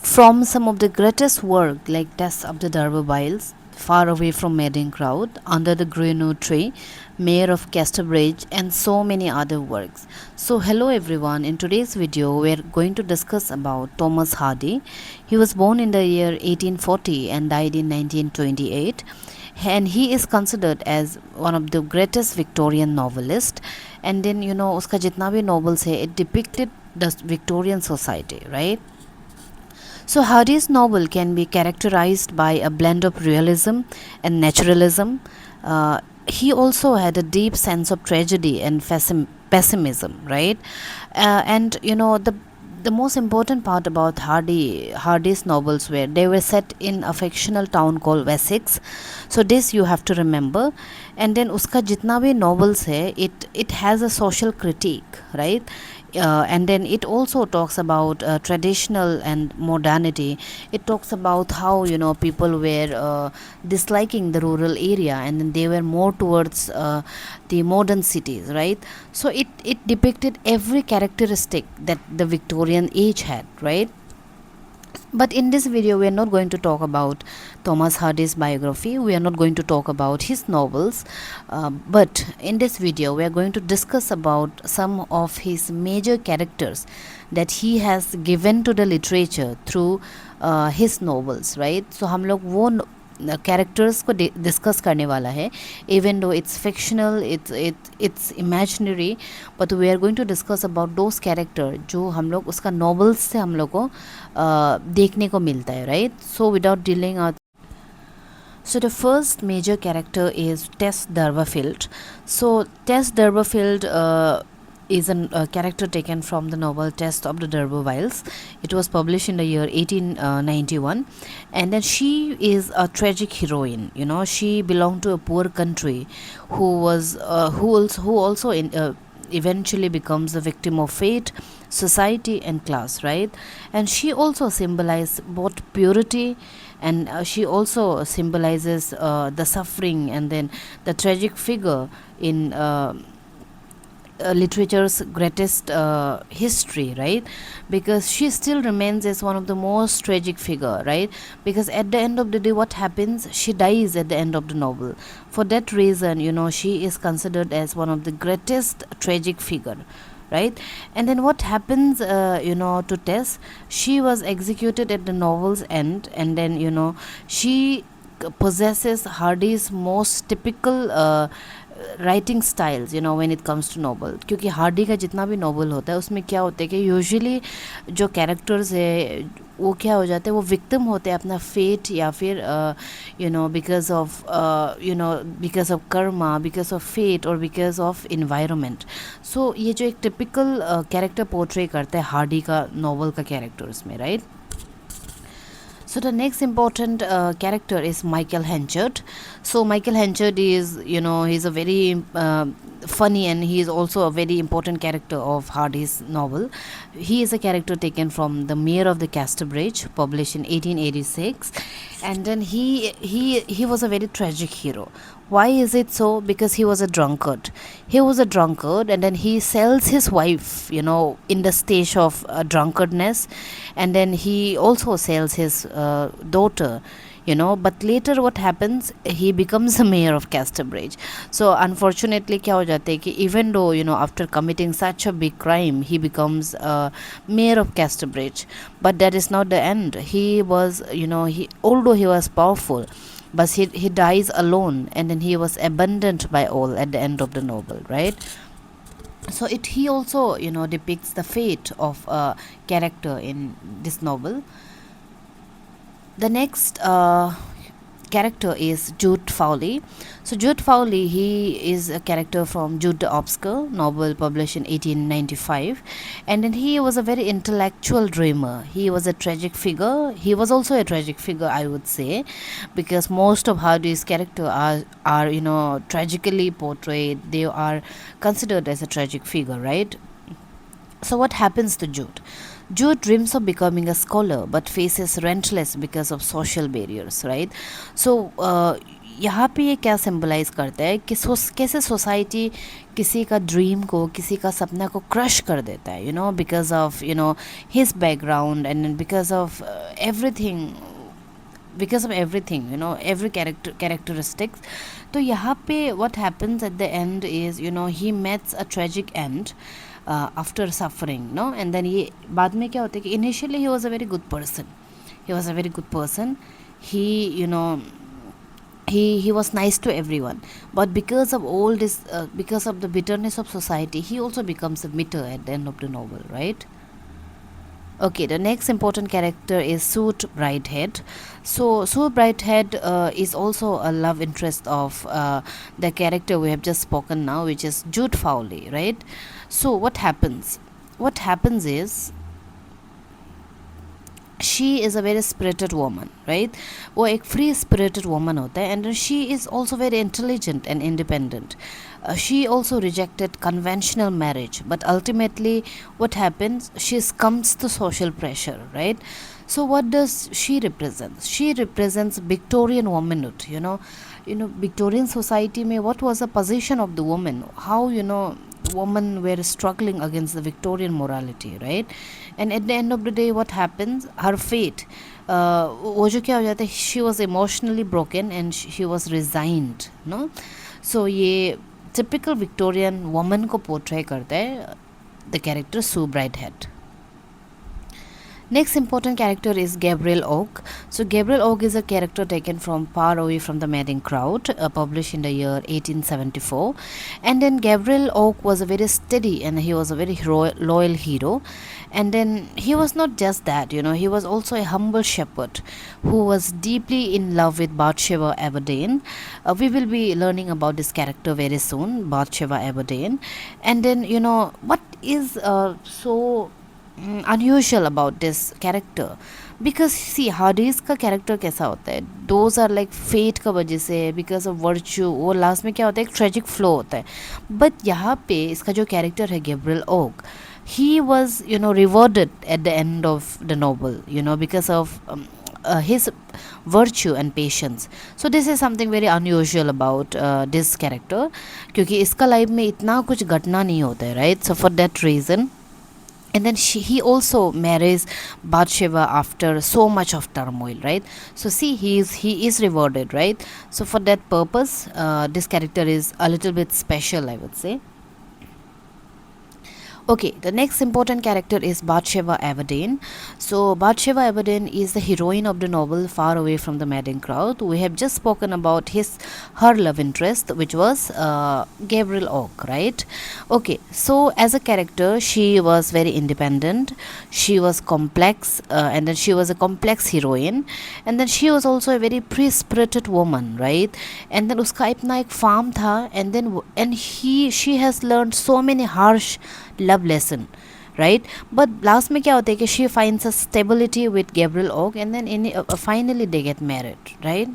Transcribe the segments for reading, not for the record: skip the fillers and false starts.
From some of the greatest work like Tess of the D'Urbervilles, Far Away from Madding Crowd, Under the Greenough Tree, Mayor of Casterbridge, and so many other works. So hello everyone, in today's video we are going to discuss about Thomas Hardy. He was born in the year 1840 and died in 1928, and he is considered as one of the greatest Victorian novelists. And then uska jitna bhi novels hai, it depicted the Victorian society, right? So Hardy's novel can be characterized by a blend of realism and naturalism. He also had a deep sense of tragedy and pessimism, right? And the most important part about Hardy's novels were they were set in a fictional town called Wessex. So this you have to remember. And then uska jitna bhi novels hai, it has a social critique, right? And then it also talks about traditional and modernity. It talks about how people were disliking the rural area, and then they were more towards the modern cities, right? So it depicted every characteristic that the Victorian age had, right? But in this video we are not going to talk about Thomas Hardy's biography, we are not going to talk about his novels, but in this video we are going to discuss about some of his major characters that he has given to the literature through his novels, right? So हम लोग वो characters को discuss करने वाला है. Even though it's fictional, it's imaginary, but we are going to discuss about those character जो हम लोग उसका नॉवेल्स से हम लोग को देखने को मिलता है, right? So without dealing out, so the first major character is Tess D'Urberville. So Tess D'Urberville is a character taken from the novel Test of the D'Urbervilles. It was published in the year 1891, and then she is a tragic heroine. She belonged to a poor country who was who also eventually becomes the victim of fate, society, and class, right? And she also symbolizes both purity, and she also symbolizes the suffering and then the tragic figure in literature's greatest history, right? Because she still remains as one of the most tragic figure, right? Because at the end of the day, what happens? She dies at the end of the novel. For that reason, she is considered as one of the greatest tragic figure, right? And then what happens to Tess? She was executed at the novel's end, and then she possesses Hardy's most typical writing styles when it comes to novel. क्योंकि Hardy का जितना भी novel होता है उसमें क्या होता है कि यूजुअली जो कैरेक्टर्स है वो क्या हो जाते हैं, वो विक्टिम होते हैं अपना फेट, या फिर because of karma, because of fate, और बिकॉज ऑफ इन्वायरमेंट. सो ये जो एक टिपिकल कैरेक्टर पोर्ट्रे करता है हार्डी का नॉवल का कैरेक्टर्स में, right? So the next important character is Michael Henchard. So Michael Henchard is, he's a very funny, and he is also a very important character of Hardy's novel. He is a character taken from The Mayor of the Casterbridge, published in 1886, and then he was a very tragic hero. Why is it so? Because he was a drunkard. He was a drunkard, and then he sells his wife, in the stage of drunkardness, and then he also sells his daughter. But later what happens, he becomes the mayor of Casterbridge. So unfortunately क्या हो जाता है कि even though after committing such a big crime he becomes mayor of Casterbridge, but that is not the end. He was although he was powerful, but he dies alone, and then he was abandoned by all at the end of the novel, right? So he also depicts the fate of a character in this novel. The next character is Jude Fawley. So Jude Fawley, he is a character from Jude the Obscure, novel published in 1895, and then he was a very intellectual dreamer. He was a tragic figure. He was also a tragic figure, I would say, because most of Hardy's character are tragically portrayed. They are considered as a tragic figure, right? So what happens to Jude? Jude dreams of becoming a scholar but faces relentless because of social barriers, right? So यहाँ पे ये क्या symbolize करता है कि कैसे society किसी का ड्रीम को, किसी का सपना को क्रश कर देता है, because of his background and because of everything, every characteristics. तो यहाँ पे what happens at the end is he meets a tragic end after suffering, no, and then ये बाद में क्या होता है कि initially he was a very good person, he he was nice to everyone, but because of all this, because of the bitterness of society, he also becomes a bitter at the end of the novel, right? Okay, the next important character is Suit Brighthead. So, Suit Brighthead is also a love interest of the character we have just spoken now, which is Jude Fowley, right? So, what happens? What happens is she is a very spirited woman, right? वो एक free spirited woman होता है, and she is also very intelligent and independent. She also rejected conventional marriage, but ultimately what happens, she succumbs to social pressure, right? So what does she represent? She represents Victorian womanhood, Victorian society में what was the position of the woman, how women were struggling against the Victorian morality, right? And at the end of the day, what happens, her fate, वो जो क्या हो जाता है, she was emotionally broken and she was resigned, no? So ये typical Victorian woman को portray करता है the character Sue Brighthead. Next important character is Gabriel Oak. So Gabriel Oak is a character taken from Far Away from the Madding Crowd, published in the year 1874. And then Gabriel Oak was a very steady and he was a very loyal hero. And then he was not just that, he was also a humble shepherd who was deeply in love with Bathsheba Aberdeen. We will be learning about this character very soon, Bathsheba Aberdeen. And then, what is so unusual about this character, because see Hades का character कैसा होता है, those are like fate का वजह से, because of virtue, वो last में क्या होता है, एक tragic flow होता है. But यहाँ पे इसका जो character है Gabriel Oak, he was rewarded at the end of the novel, because of his virtue and patience. So this is something very unusual about this character, क्योंकि इसका life में इतना कुछ घटना नहीं होता है, right? So for that reason, and then he also marries Bathsheba after so much of turmoil, right? So see, he is rewarded, right? So for that purpose, this character is a little bit special, I would say. Okay, the next important character is Bathsheba Aberdeen. So Bathsheba Aberdeen is the heroine of the novel Far Away from the Madding Crowd. We have just spoken about her love interest, which was Gabriel Oak, right? Okay, so as a character, she was very independent. She was complex, and then she was a complex heroine, and then she was also a very free-spirited woman, right? And then उसका अपना एक farm था, and then she has learned so many harsh love lesson, right? But last में क्या होता है कि she finds a stability with Gabriel Oak, and then finally they get married, right?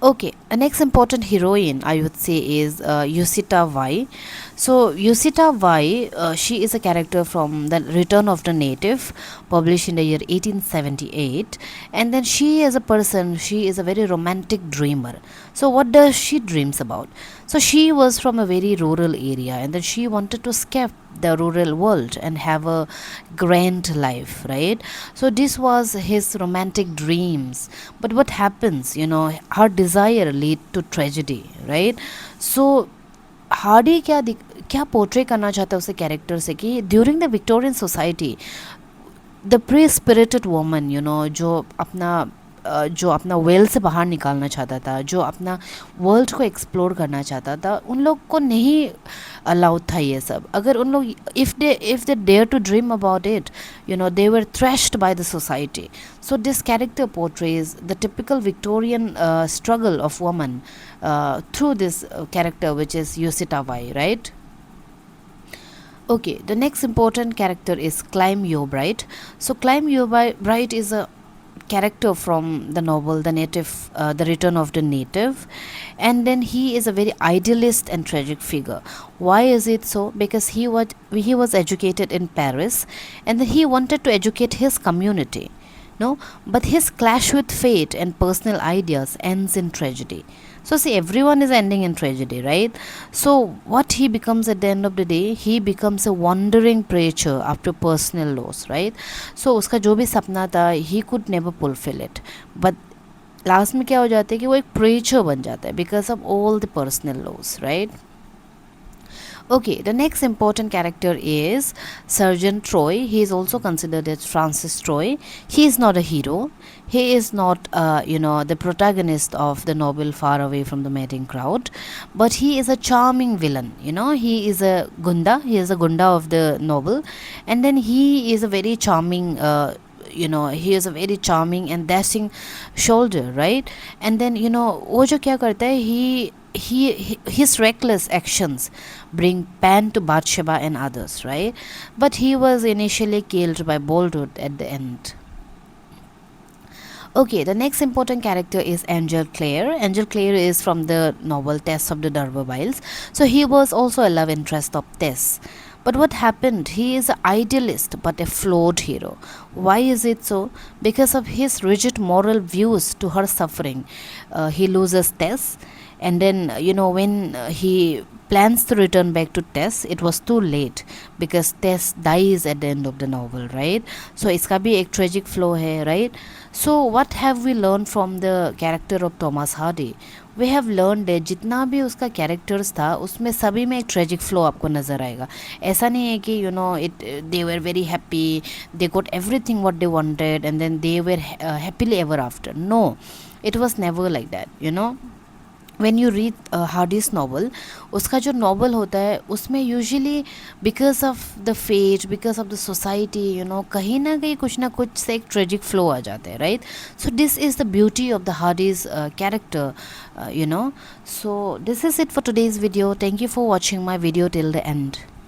Okay, a next important heroine I would say is Yusita Y. So Yusita Y, she is a character from the Return of the Native, published in the year 1878. And then she as a person, she is a very romantic dreamer. So what does she dreams about? So she was from a very rural area, and then she wanted to escape the rural world and have a grand life, right? So this was his romantic dreams. But what happens, her desire lead to tragedy, right? So Hardy क्या portray करना चाहता है उसे character से कि during the Victorian society, the pre spirited woman, जो अपना well से बाहर निकालना चाहता था, जो अपना वर्ल्ड को एक्सप्लोर करना चाहता था, उन लोग को नहीं अलाउड था ये सब. अगर उन लोग if they dare to dream about it, they were thrashed by the society. So this character portrays the typical Victorian struggle of woman through this character, which is Yusita Y, right? Okay, the next important character is Clym Yeobright. So Clym Yeobright is a character from the novel The Return of the Native, and then he is a very idealist and tragic figure. Why is it so? Because he was educated in Paris, and then he wanted to educate his community. no, but his clash with fate and personal ideas ends in tragedy. So see, everyone is ending in tragedy, right? So what he becomes at the end of the day, he becomes a wandering preacher after personal loss, right? So उसका जो भी सपना था, he could never fulfill it, but last में क्या हो जाता है कि वो एक प्रेचर बन जाता है because of all the personal loss, right? Okay, the next important character is Sergeant Troy. He is also considered as Francis Troy. He is not a hero. He is not, the protagonist of the novel Far Away from the Mating Crowd, but he is a charming villain. He is a gunda. He is a gunda of the novel, and then he is a very charming. He is a very charming and dashing soldier, right? And then वो जो क्या करता है, his reckless actions bring pain to Bathsheba and others, right? But he was initially killed by Boldwood at the end. Okay, the next important character is Angel Clare. Angel Clare is from the novel Tess of the D'Urbervilles. So he was also a love interest of Tess. But what happened? He is an idealist but a flawed hero. Why is it so? Because of his rigid moral views to her suffering. He loses Tess, and then when he plans to return back to Tess, it was too late because Tess dies at the end of the novel, right? So इसका भी एक tragic flow है, right? So what have we learned from the character of Thomas Hardy? We have learned है जितना भी उसका characters था उसमें सभी में एक ट्रेजिक फ्लो आपको नज़र आएगा. ऐसा नहीं है कि it they were very happy, they got everything what they wanted and then they were happily ever after. No, it was never like that. When you read Hardy's novel, उसका जो novel होता है उसमें usually because of the fate, because of the society, कहीं ना कहीं कुछ ना कुछ से एक tragic flow आ जाता है, right? So this is the beauty of the Hardy's character, So this is it for today's video. Thank you for watching my video till the end.